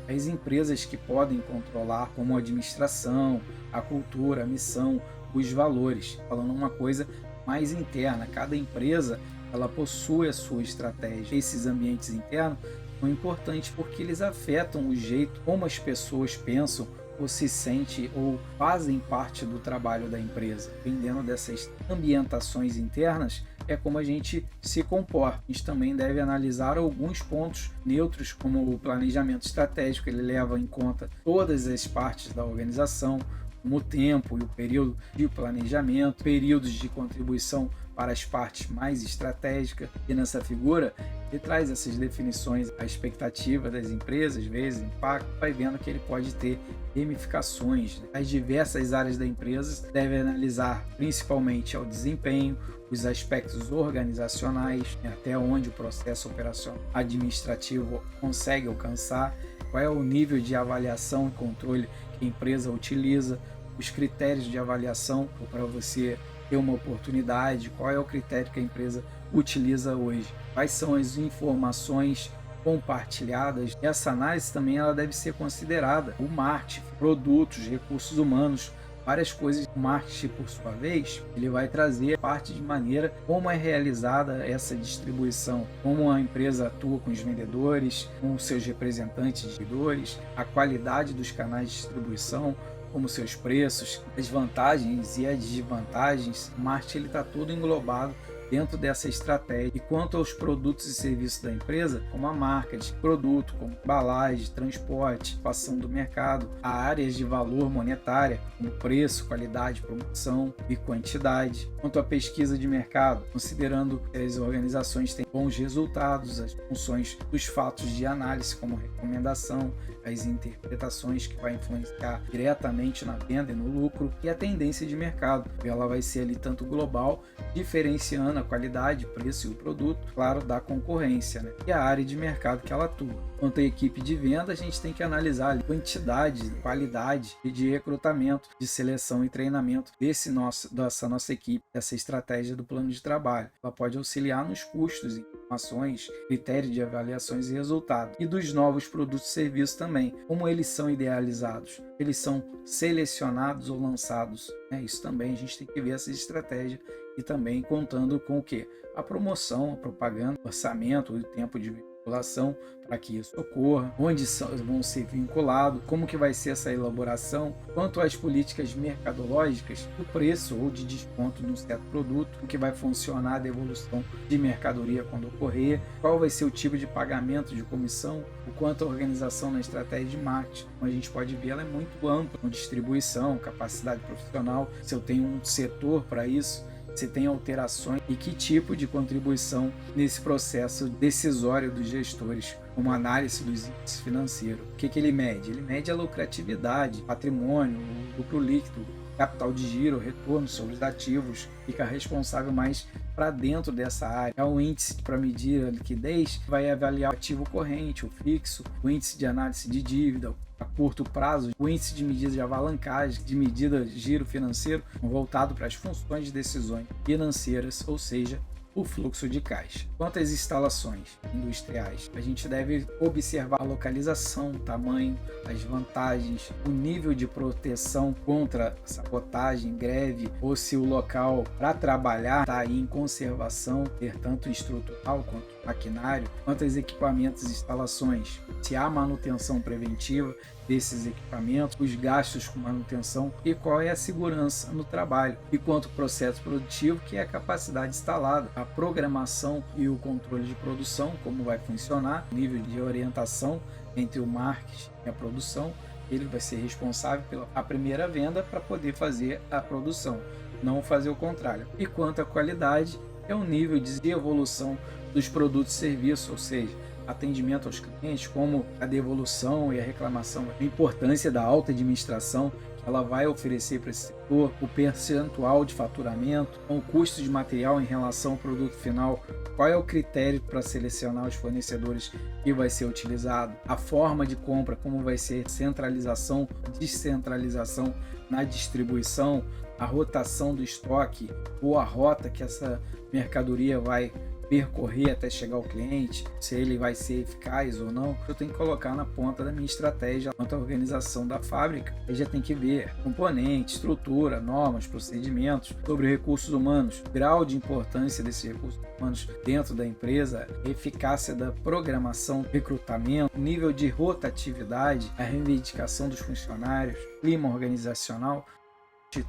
as empresas que podem controlar como a administração, a cultura, a missão, os valores. Falando uma coisa mais interna, cada empresa ela possui a sua estratégia. Esses ambientes internos são importantes porque eles afetam o jeito como as pessoas pensam ou se sentem ou fazem parte do trabalho da empresa. Dependendo dessas ambientações internas, é como a gente se comporta. A gente também deve analisar alguns pontos neutros, como o planejamento estratégico. Ele leva em conta todas as partes da organização, como o tempo e o período de planejamento, períodos de contribuição para as partes mais estratégicas. E nessa figura, ele traz essas definições, a expectativa das empresas, vezes, impacto, vai vendo que ele pode ter ramificações. As diversas áreas da empresa devem analisar principalmente o desempenho, os aspectos organizacionais, até onde o processo operacional administrativo consegue alcançar, qual é o nível de avaliação e controle que a empresa utiliza, os critérios de avaliação para você ter uma oportunidade, qual é o critério que a empresa utiliza hoje, quais são as informações compartilhadas. Essa análise também ela deve ser considerada o marketing, produtos, recursos humanos, várias coisas. O marketing, por sua vez, ele vai trazer parte de maneira como é realizada essa distribuição, como a empresa atua com os vendedores, com os seus representantes de vendedores, a qualidade dos canais de distribuição, como seus preços, as vantagens e as desvantagens. O marketing está todo englobado dentro dessa estratégia. E quanto aos produtos e serviços da empresa, como a marca de produto, como embalagem, transporte, participação do mercado, a áreas de valor monetária, como preço, qualidade, promoção e quantidade. Quanto à pesquisa de mercado, considerando que as organizações têm bons resultados, as funções dos fatos de análise, como recomendação, as interpretações que vai influenciar diretamente na venda e no lucro, e a tendência de mercado. Ela vai ser ali tanto global, diferenciando a qualidade, preço e o produto, claro, da concorrência, né? E a área de mercado que ela atua. Quanto à equipe de venda, a gente tem que analisar a quantidade, qualidade e de recrutamento, de seleção e treinamento dessa nossa equipe, dessa estratégia do plano de trabalho. Ela pode auxiliar nos custos, informações, critérios de avaliações e resultados. E dos novos produtos e serviços também, como eles são idealizados, eles são selecionados ou lançados. Isso também a gente tem que ver essa estratégia e também contando com o quê? A promoção, a propaganda, o orçamento, o tempo de vinculação para que isso ocorra, onde vão ser vinculados, como que vai ser essa elaboração, quanto às políticas mercadológicas, o preço ou de desconto de um certo produto, o que vai funcionar a devolução de mercadoria quando ocorrer, qual vai ser o tipo de pagamento de comissão, o quanto a organização na estratégia de marketing. Como a gente pode ver, ela é muito ampla, com distribuição, capacidade profissional, se eu tenho um setor para isso, se tem alterações e que tipo de contribuição nesse processo decisório dos gestores, como análise dos índices financeiros. O que ele mede? Ele mede a lucratividade, patrimônio, lucro líquido, capital de giro, retorno sobre os ativos, fica responsável mais para dentro dessa área. É um índice para medir a liquidez, vai avaliar o ativo corrente, o fixo, o índice de análise de dívida, a curto prazo, o índice de medida de alavancagem, de medida de giro financeiro, voltado para as funções de decisões financeiras, ou seja, o fluxo de caixa. Quanto às instalações industriais, a gente deve observar a localização, o tamanho, as vantagens, o nível de proteção contra sabotagem, greve, ou se o local para trabalhar está aí em conservação, ter tanto estrutural quanto maquinário, quantos equipamentos e instalações, se há manutenção preventiva desses equipamentos, os gastos com manutenção e qual é a segurança no trabalho, e quanto ao processo produtivo, que é a capacidade instalada, a programação e o controle de produção, como vai funcionar, nível de orientação entre o marketing e a produção. Ele vai ser responsável pela primeira venda para poder fazer a produção, não fazer o contrário. E quanto à qualidade, é o nível de evolução dos produtos e serviços, ou seja, atendimento aos clientes, como a devolução e a reclamação, a importância da alta administração que ela vai oferecer para esse setor, o percentual de faturamento, o custo de material em relação ao produto final, qual é o critério para selecionar os fornecedores que vai ser utilizado, a forma de compra, como vai ser centralização, descentralização na distribuição, a rotação do estoque ou a rota que essa mercadoria vai percorrer até chegar ao cliente, se ele vai ser eficaz ou não, eu tenho que colocar na ponta da minha estratégia quanto à organização da fábrica. Aí já tem que ver componentes, estrutura, normas, procedimentos, sobre recursos humanos, grau de importância desses recursos humanos dentro da empresa, eficácia da programação, recrutamento, nível de rotatividade, a reivindicação dos funcionários, clima organizacional.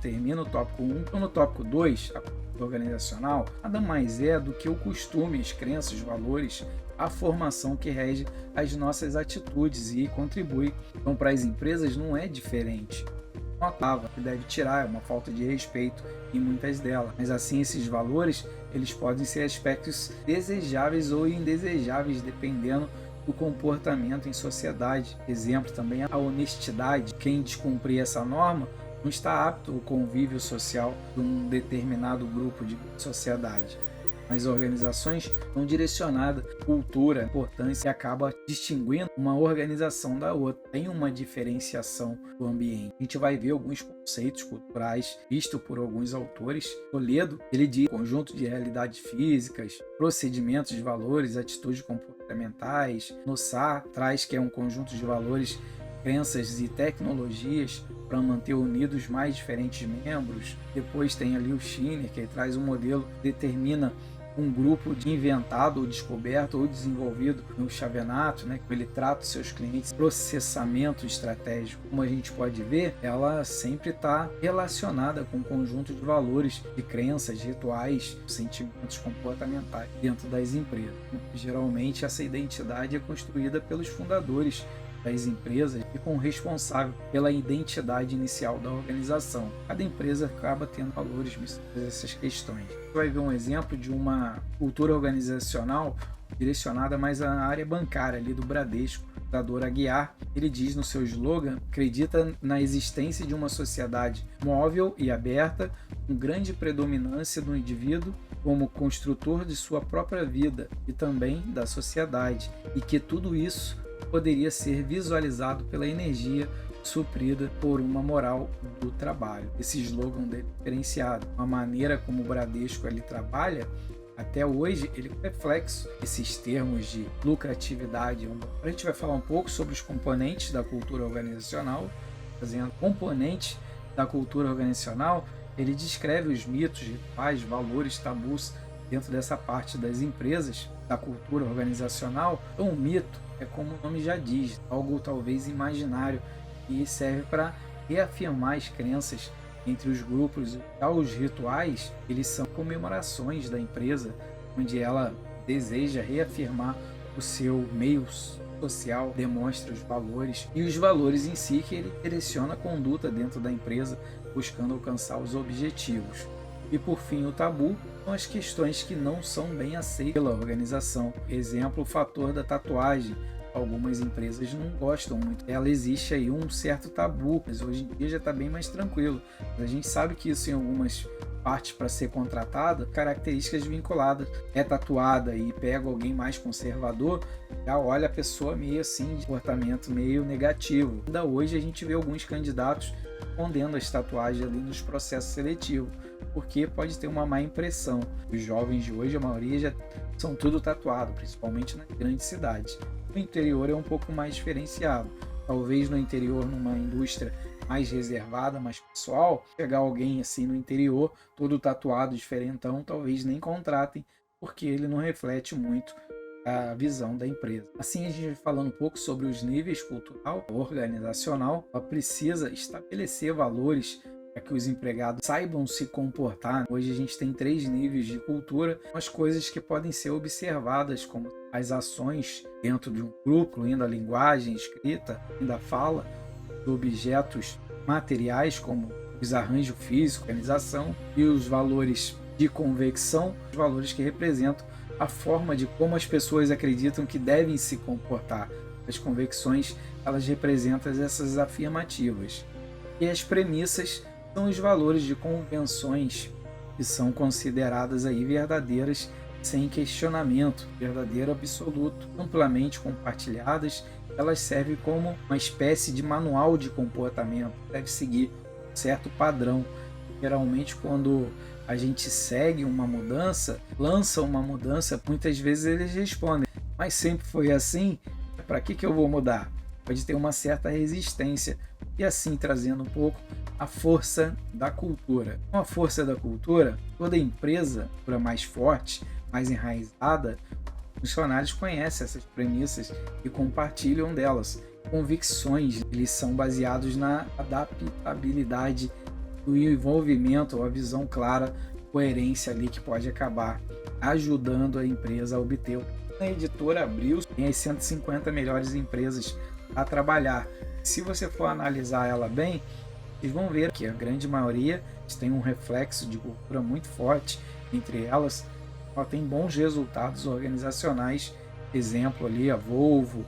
Termina o tópico 1. Então, no tópico 2, a cultura organizacional, nada mais é do que o costume, as crenças, os valores, a formação que rege as nossas atitudes e contribui. Então, para as empresas não é diferente. Uma palavra que deve tirar, é uma falta de respeito em muitas delas. Mas assim, esses valores, eles podem ser aspectos desejáveis ou indesejáveis, dependendo do comportamento em sociedade. Exemplo também, a honestidade. Quem descumprir essa norma não está apto ao convívio social de um determinado grupo de sociedade. As organizações estão direcionadas à cultura, importância, e acaba distinguindo uma organização da outra. Tem uma diferenciação do ambiente. A gente vai ver alguns conceitos culturais vistos por alguns autores. Toledo, ele diz conjunto de realidades físicas, procedimentos de valores, atitudes comportamentais. Nossá traz que é um conjunto de valores, crenças e tecnologias para manter unidos os mais diferentes membros. Depois tem ali o Skinner, que traz um modelo que determina um grupo de inventado ou descoberto ou desenvolvido no Chavenato, né? Ele trata os seus clientes, processamento estratégico. Como a gente pode ver, ela sempre está relacionada com um conjunto de valores, de crenças, rituais, sentimentos comportamentais dentro das empresas. Geralmente essa identidade é construída pelos fundadores das empresas e com o responsável pela identidade inicial da organização. Cada empresa acaba tendo valores essas questões. Você vai ver um exemplo de uma cultura organizacional direcionada mais à área bancária ali do Bradesco. O fundador Aguiar, ele diz no seu slogan, acredita na existência de uma sociedade móvel e aberta, com grande predominância do indivíduo como construtor de sua própria vida e também da sociedade, e que tudo isso poderia ser visualizado pela energia suprida por uma moral do trabalho. Esse slogan é diferenciado. A maneira como o Bradesco ele trabalha, até hoje, ele é reflexo desses termos de lucratividade. A gente vai falar um pouco sobre os componentes da cultura organizacional. Fazendo componente da cultura organizacional, ele descreve os mitos, rituais, valores, tabus dentro dessa parte das empresas, da cultura organizacional. Então, o mito é como o nome já diz, algo talvez imaginário, e serve para reafirmar as crenças entre os grupos. Os rituais, eles são comemorações da empresa, onde ela deseja reafirmar o seu meio social, demonstra os valores, e os valores em si que ele direciona a conduta dentro da empresa, buscando alcançar os objetivos. E por fim, o tabu são as questões que não são bem aceitas pela organização. Exemplo, o fator da tatuagem. Algumas empresas não gostam muito. Ela existe aí um certo tabu, mas hoje em dia já está bem mais tranquilo. A gente sabe que isso em algumas partes para ser contratada, características vinculadas. É tatuada e pega alguém mais conservador, já olha a pessoa meio assim, de comportamento meio negativo. Ainda hoje a gente vê alguns candidatos escondendo as tatuagens ali nos processos seletivos, porque pode ter uma má impressão. Os jovens de hoje, a maioria já são tudo tatuado, principalmente nas grandes cidades. No interior é um pouco mais diferenciado. Talvez no interior, numa indústria mais reservada, mais pessoal, pegar alguém assim no interior, todo tatuado, diferentão, talvez nem contratem, porque ele não reflete muito a visão da empresa. Assim, a gente vai falando um pouco sobre os níveis cultural, organizacional. Ela precisa estabelecer valores para que os empregados saibam se comportar. Hoje a gente tem 3 níveis de cultura, as coisas que podem ser observadas, como as ações dentro de um grupo, incluindo a linguagem, escrita, ainda fala, objetos materiais, como os arranjos físicos, organização, e os valores de convicção, os valores que representam a forma de como as pessoas acreditam que devem se comportar. As convicções, elas representam essas afirmativas. E as premissas são os valores de convenções que são consideradas aí verdadeiras sem questionamento, verdadeiro absoluto, amplamente compartilhadas. Elas servem como uma espécie de manual de comportamento, deve seguir um certo padrão. Geralmente, quando a gente segue uma mudança, lança uma mudança, muitas vezes eles respondem: mas sempre foi assim? Para que eu vou mudar? Pode ter uma certa resistência, e assim trazendo um pouco a força da cultura. Com a força da cultura, toda empresa mais forte, mais enraizada, os funcionários conhecem essas premissas e compartilham delas. Convicções, eles são baseados na adaptabilidade, do envolvimento, a visão clara, coerência ali que pode acabar ajudando a empresa a obter. A editora Abril tem as 150 melhores empresas a trabalhar. Se você for analisar ela bem, vocês vão ver que a grande maioria tem um reflexo de cultura muito forte. Entre elas, ela tem bons resultados organizacionais. Exemplo ali, a Volvo,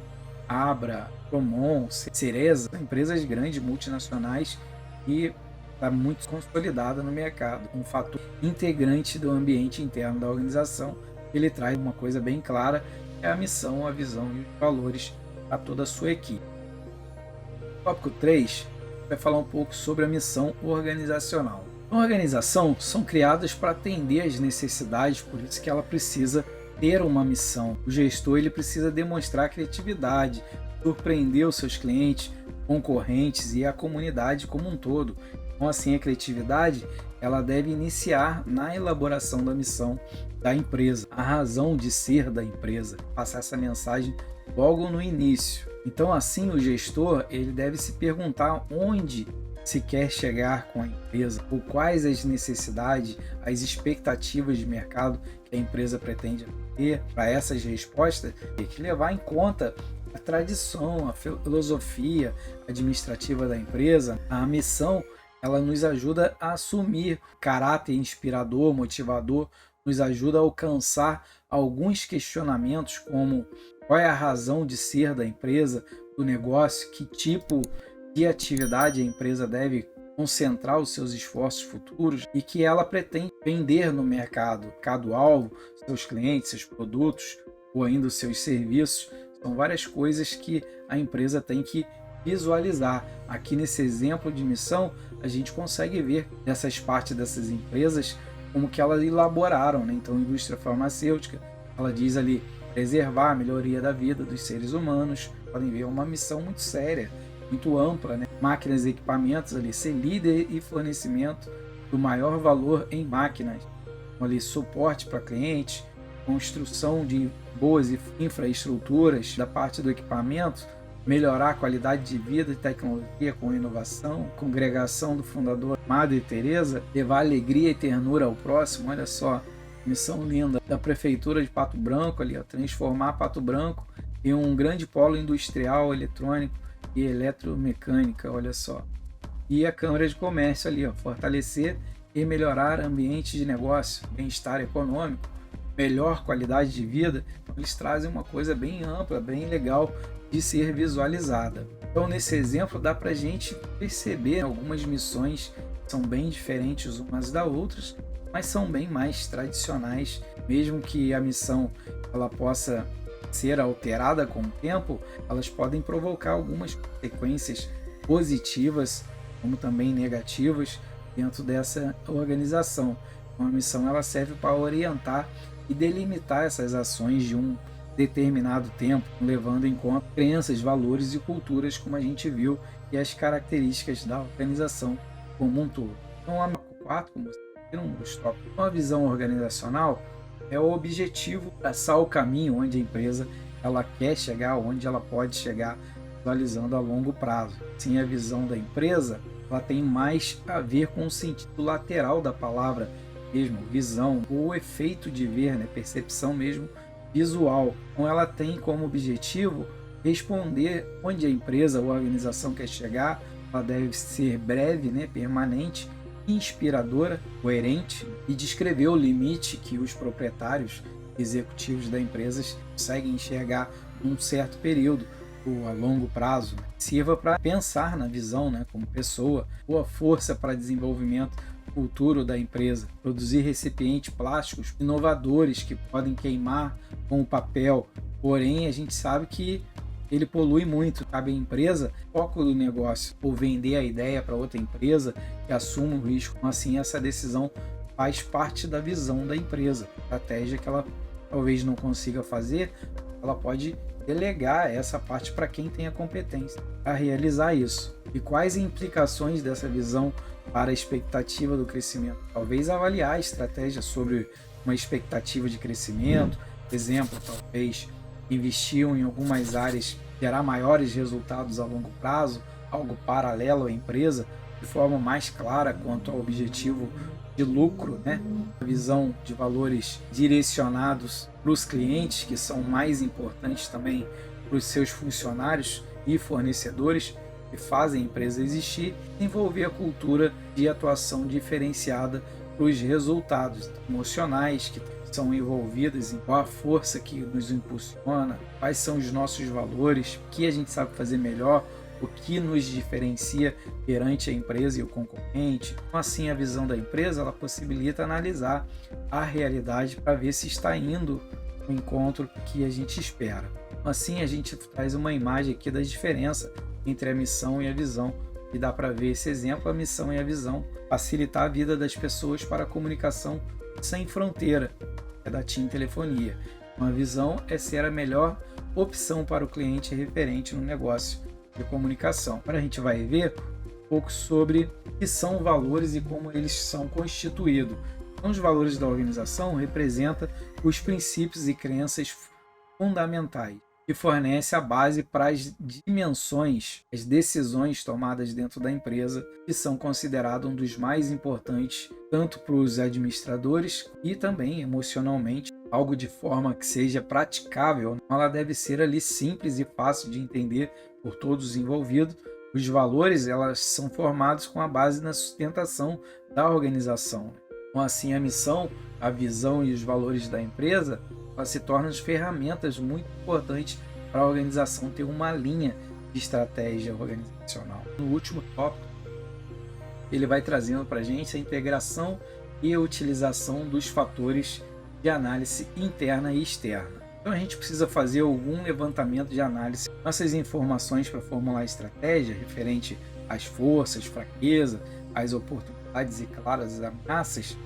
Abra, Promon, Cereza, empresas grandes, multinacionais, e está muito consolidada no mercado. Um fator integrante do ambiente interno da organização. Ele traz uma coisa bem clara, é a missão, a visão e os valores a toda a sua equipe. Tópico 3 vai falar um pouco sobre a missão organizacional. A organização são criadas para atender às necessidades, por isso que ela precisa ter uma missão. O gestor ele precisa demonstrar criatividade, surpreender os seus clientes, concorrentes e a comunidade como um todo. Então, assim, a criatividade ela deve iniciar na elaboração da missão da empresa, a razão de ser da empresa, passar essa mensagem logo no início. Então, assim, o gestor ele deve se perguntar onde se quer chegar com a empresa, ou quais as necessidades, as expectativas de mercado que a empresa pretende ter. Para essas respostas, tem que levar em conta a tradição, a filosofia administrativa da empresa, a missão. Ela nos ajuda a assumir caráter inspirador, motivador, nos ajuda a alcançar alguns questionamentos como qual é a razão de ser da empresa, do negócio, que tipo de atividade a empresa deve concentrar os seus esforços futuros e que ela pretende vender no mercado-alvo, seus clientes, seus produtos ou ainda os seus serviços. São várias coisas que a empresa tem que visualizar. Aqui nesse exemplo de missão, a gente consegue ver nessas partes dessas empresas como que elas elaboraram, né? Então, a indústria farmacêutica, ela diz ali preservar a melhoria da vida dos seres humanos. Podem ver uma missão muito séria, muito ampla, né? Máquinas e equipamentos ali, ser líder e fornecimento do maior valor em máquinas, ali suporte para clientes, construção de boas infraestruturas da parte do equipamento, melhorar a qualidade de vida e tecnologia com inovação, congregação do fundador Madre Teresa, levar alegria e ternura ao próximo. Olha só, missão linda da prefeitura de Pato Branco ali, ó, transformar Pato Branco em um grande polo industrial, eletrônico e eletromecânica, olha só. E a Câmara de Comércio ali, ó, fortalecer e melhorar ambiente de negócio, bem-estar econômico, melhor qualidade de vida. Então, eles trazem uma coisa bem ampla, bem legal de ser visualizada. Então, nesse exemplo, dá para a gente perceber algumas missões que são bem diferentes umas das outras, mas são bem mais tradicionais. Mesmo que a missão ela possa ser alterada com o tempo, elas podem provocar algumas consequências positivas, como também negativas, dentro dessa organização. Uma missão ela serve para orientar e delimitar essas ações de um determinado tempo, levando em conta crenças, valores e culturas, como a gente viu, e as características da organização como um todo. Então, a 4, como vocês viram, os tópicos. Uma visão organizacional é o objetivo, traçar o caminho onde a empresa ela quer chegar, onde ela pode chegar, visualizando a longo prazo. Sim, a visão da empresa ela tem mais a ver com o sentido lateral da palavra mesmo, visão, o efeito de ver, né? Percepção mesmo visual. Então ela tem como objetivo responder onde a empresa ou a organização quer chegar. Ela deve ser breve, né? Permanente, inspiradora, coerente e descrever o limite que os proprietários executivos da empresa conseguem enxergar num certo período ou a longo prazo. Sirva para pensar na visão, né, como pessoa, ou a força para desenvolvimento futuro da empresa, produzir recipientes plásticos inovadores que podem queimar com o papel, porém a gente sabe que ele polui muito. Cabe à empresa foco do negócio, ou vender a ideia para outra empresa que assuma o risco. Assim, essa decisão faz parte da visão da empresa, estratégia que ela talvez não consiga fazer, ela pode delegar essa parte para quem tem a competência a realizar isso. E quais implicações dessa visão para a expectativa do crescimento? Talvez avaliar a estratégia sobre uma expectativa de crescimento, exemplo, talvez investir em algumas áreas, gerar maiores resultados a longo prazo, algo paralelo à empresa, de forma mais clara quanto ao objetivo de lucro, né? A visão de valores direcionados para os clientes, que são mais importantes também para os seus funcionários e fornecedores que fazem a empresa existir, desenvolver a cultura de atuação diferenciada para os resultados emocionais que são envolvidas, em qual a força que nos impulsiona, quais são os nossos valores, o que a gente sabe fazer melhor, o que nos diferencia perante a empresa e o concorrente. Então, assim, a visão da empresa ela possibilita analisar a realidade para ver se está indo no encontro que a gente espera. Assim, a gente traz uma imagem aqui da diferença entre a missão e a visão, e dá para ver esse exemplo. A missão e a visão: facilitar a vida das pessoas para a comunicação sem fronteira, é da TIM Telefonia. Uma visão é ser a melhor opção para o cliente referente no negócio de comunicação. Agora a gente vai ver um pouco sobre o que são valores e como eles são constituídos. Então, os valores da organização representam os princípios e crenças fundamentais que fornece a base para as dimensões, as decisões tomadas dentro da empresa, que são considerados um dos mais importantes, tanto para os administradores e também emocionalmente, algo de forma que seja praticável. Ela deve ser ali simples e fácil de entender por todos os envolvidos. Os valores elas são formados com a base na sustentação da organização. Então, assim, a missão, a visão e os valores da empresa se tornam as ferramentas muito importantes para a organização ter uma linha de estratégia organizacional. No último tópico, ele vai trazendo para a gente a integração e a utilização dos fatores de análise interna e externa. Então a gente precisa fazer algum levantamento de análise. Nossas informações para formular a estratégia referente às forças, fraquezas, às oportunidades e claras as ameaças,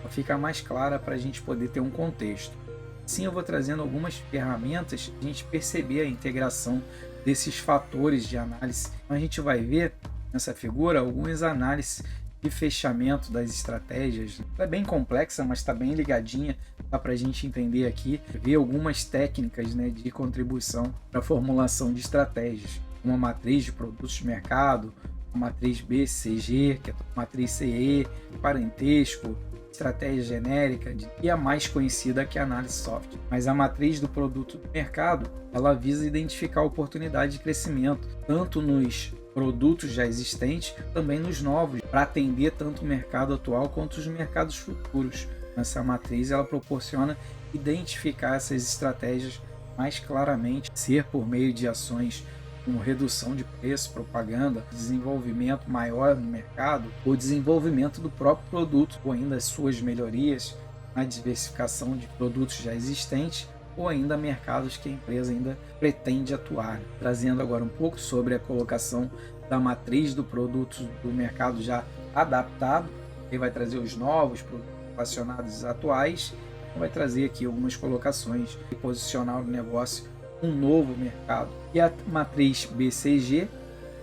fica mais clara para a gente poder ter um contexto. Assim, eu vou trazendo algumas ferramentas para a gente perceber a integração desses fatores de análise. Então, a gente vai ver nessa figura algumas análises de fechamento das estratégias. É bem complexa, mas está bem ligadinha, dá para a gente entender aqui, ver algumas técnicas, né, de contribuição para a formulação de estratégias. Uma matriz de produtos de mercado, uma matriz BCG, que é a matriz CE, parentesco, estratégia genérica e a mais conhecida que é a análise soft. Mas a matriz do produto do mercado, ela visa identificar oportunidade de crescimento, tanto nos produtos já existentes, também nos novos, para atender tanto o mercado atual quanto os mercados futuros. Essa matriz ela proporciona identificar essas estratégias mais claramente, ser por meio de ações como redução de preço, propaganda, desenvolvimento maior no mercado, ou desenvolvimento do próprio produto, ou ainda as suas melhorias na diversificação de produtos já existentes, ou ainda mercados que a empresa ainda pretende atuar. Trazendo agora um pouco sobre a colocação da matriz do produto do mercado já adaptado, ele vai trazer os novos produtos relacionados atuais, vai trazer aqui algumas colocações e posicionar o negócio um novo mercado. E a matriz BCG,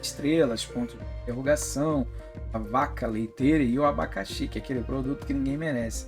estrelas, ponto de interrogação, a vaca leiteira e o abacaxi, que é aquele produto que ninguém merece.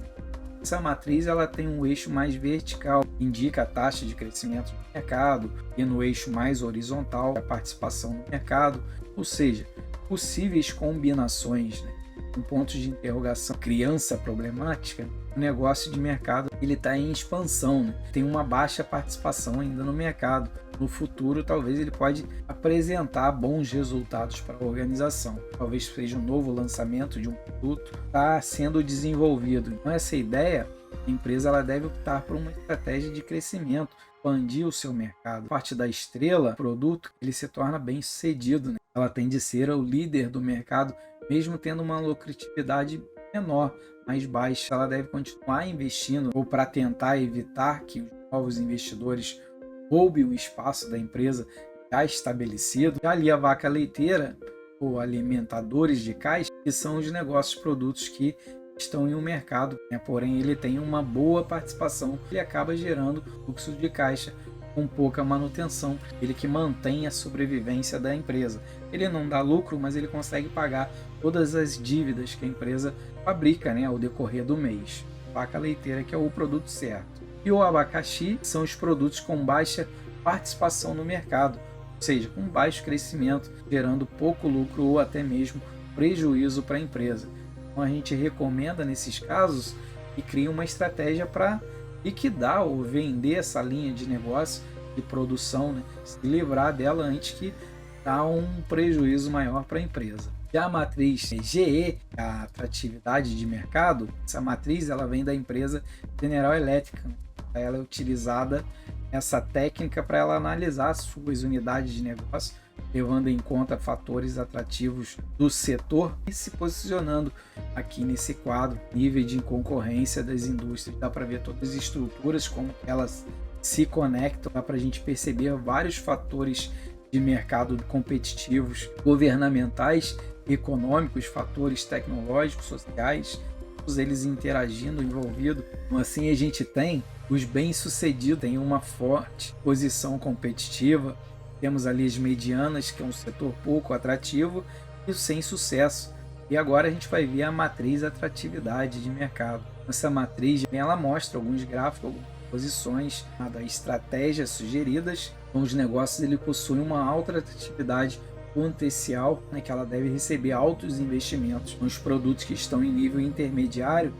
Essa matriz ela tem um eixo mais vertical, indica a taxa de crescimento do mercado, e no eixo mais horizontal, a participação no mercado, ou seja, possíveis combinações, né? Um ponto de interrogação, criança problemática, o negócio de mercado ele está em expansão, né? Tem uma baixa participação ainda no mercado. No futuro, talvez ele pode apresentar bons resultados para a organização. Talvez seja um novo lançamento de um produto que está sendo desenvolvido. Então, essa ideia, a empresa ela deve optar por uma estratégia de crescimento, expandir o seu mercado. A parte da estrela, o produto, ele se torna bem sucedido, né? Ela tende a ser o líder do mercado, mesmo tendo uma lucratividade menor, mais baixa. Ela deve continuar investindo ou para tentar evitar que os novos investidores roubem o espaço da empresa já estabelecido. E ali a vaca leiteira ou alimentadores de caixa, que são os negócios, produtos que estão em um mercado, né? Porém ele tem uma boa participação, ele acaba gerando fluxo de caixa com pouca manutenção, ele que mantém a sobrevivência da empresa. Ele não dá lucro, mas ele consegue pagar todas as dívidas que a empresa fabrica, né, ao decorrer do mês. Vaca leiteira, que é o produto certo. E o abacaxi são os produtos com baixa participação no mercado, ou seja, com baixo crescimento, gerando pouco lucro ou até mesmo prejuízo para a empresa. Então a gente recomenda nesses casos que crie uma estratégia para liquidar ou vender essa linha de negócio de produção, né? Se livrar dela antes que dá um prejuízo maior para a empresa. Já a matriz GE, a atratividade de mercado, essa matriz ela vem da empresa General Electric. Ela é utilizada essa técnica para ela analisar suas unidades de negócio, levando em conta fatores atrativos do setor e se posicionando aqui nesse quadro, nível de concorrência das indústrias. Dá para ver todas as estruturas, como elas se conectam, dá para a gente perceber vários fatores de mercado competitivos, governamentais, econômicos, fatores tecnológicos, sociais, todos eles interagindo, envolvidos. Então, assim a gente tem os bem-sucedidos, tem uma forte posição competitiva. Temos ali as medianas, que é um setor pouco atrativo, e o sem sucesso. E agora a gente vai ver a matriz atratividade de mercado. Essa matriz ela mostra alguns gráficos, algumas posições das estratégias sugeridas. Então, os negócios ele possuem uma alta atratividade potencial, né, que ela deve receber altos investimentos. Nos produtos que estão em nível intermediário,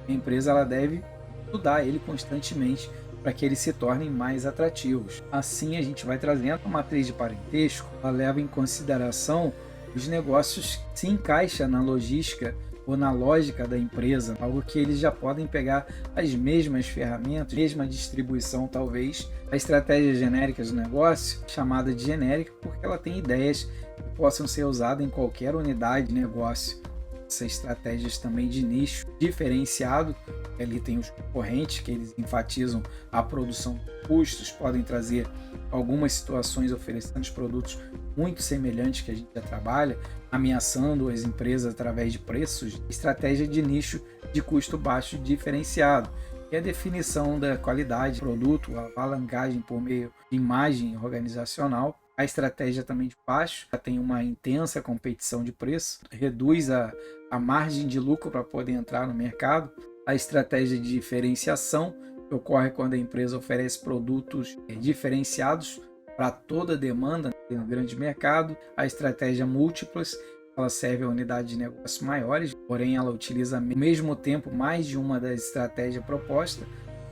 a empresa ela deve estudar ele constantemente para que eles se tornem mais atrativos. Assim a gente vai trazendo a matriz de parentesco, ela leva em consideração os negócios que se encaixam na logística ou na lógica da empresa, algo que eles já podem pegar as mesmas ferramentas, mesma distribuição talvez. A estratégia genérica do negócio, chamada de genérica porque ela tem ideias que possam ser usadas em qualquer unidade de negócio. Essas estratégias também de nicho diferenciado, ali tem os concorrentes que eles enfatizam a produção de custos, podem trazer algumas situações oferecendo produtos muito semelhantes que a gente já trabalha, ameaçando as empresas através de preços. Estratégia de nicho de custo baixo diferenciado, que é a definição da qualidade do produto, a alavancagem por meio de imagem organizacional. A estratégia também de baixo tem uma intensa competição de preço, reduz a margem de lucro para poder entrar no mercado. A estratégia de diferenciação, que ocorre quando a empresa oferece produtos diferenciados para toda a demanda no grande mercado. A estratégia múltiplas, ela serve a unidade de negócio maiores, porém ela utiliza ao mesmo tempo mais de uma das estratégias propostas.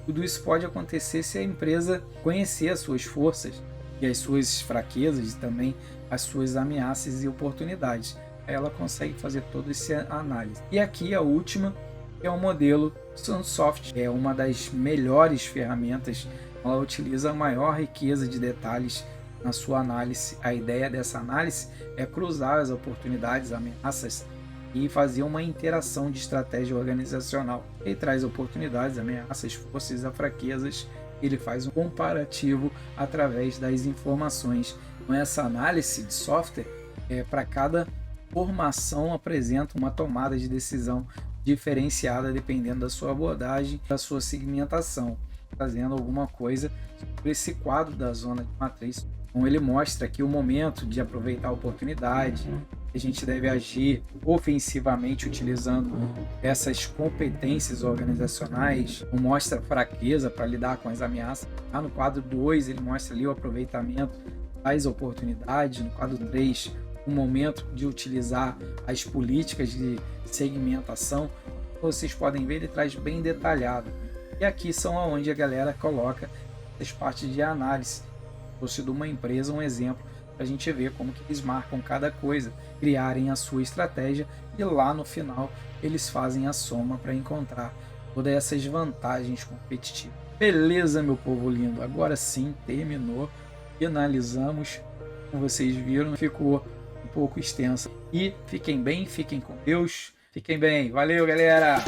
Tudo isso pode acontecer se a empresa conhecer as suas forças e as suas fraquezas e também as suas ameaças e oportunidades. Aí ela consegue fazer toda essa análise. E aqui a última é o modelo Sunsoft, é uma das melhores ferramentas. Ela utiliza a maior riqueza de detalhes na sua análise. A ideia dessa análise é cruzar as oportunidades, ameaças e fazer uma interação de estratégia organizacional. Ele traz oportunidades, ameaças, forças e fraquezas. Ele faz um comparativo através das informações. Então, essa análise de software, para cada formação, apresenta uma tomada de decisão diferenciada dependendo da sua abordagem, da sua segmentação, trazendo alguma coisa sobre esse quadro da zona de matriz. Então, ele mostra aqui o momento de aproveitar a oportunidade, a gente deve agir ofensivamente utilizando essas competências organizacionais, não mostra fraqueza para lidar com as ameaças. No quadro 2 ele mostra ali o aproveitamento das oportunidades, no quadro 3 o momento de utilizar as políticas de segmentação. Vocês podem ver, ele traz bem detalhado. E aqui são onde a galera coloca as partes de análise. Se fosse de uma empresa, um exemplo, para a gente ver como que eles marcam cada coisa, criarem a sua estratégia e lá no final eles fazem a soma para encontrar todas essas vantagens competitivas. Beleza, meu povo lindo? Agora sim, terminou. Finalizamos. Como vocês viram, ficou um pouco extensa. E fiquem bem, fiquem com Deus. Fiquem bem. Valeu, galera!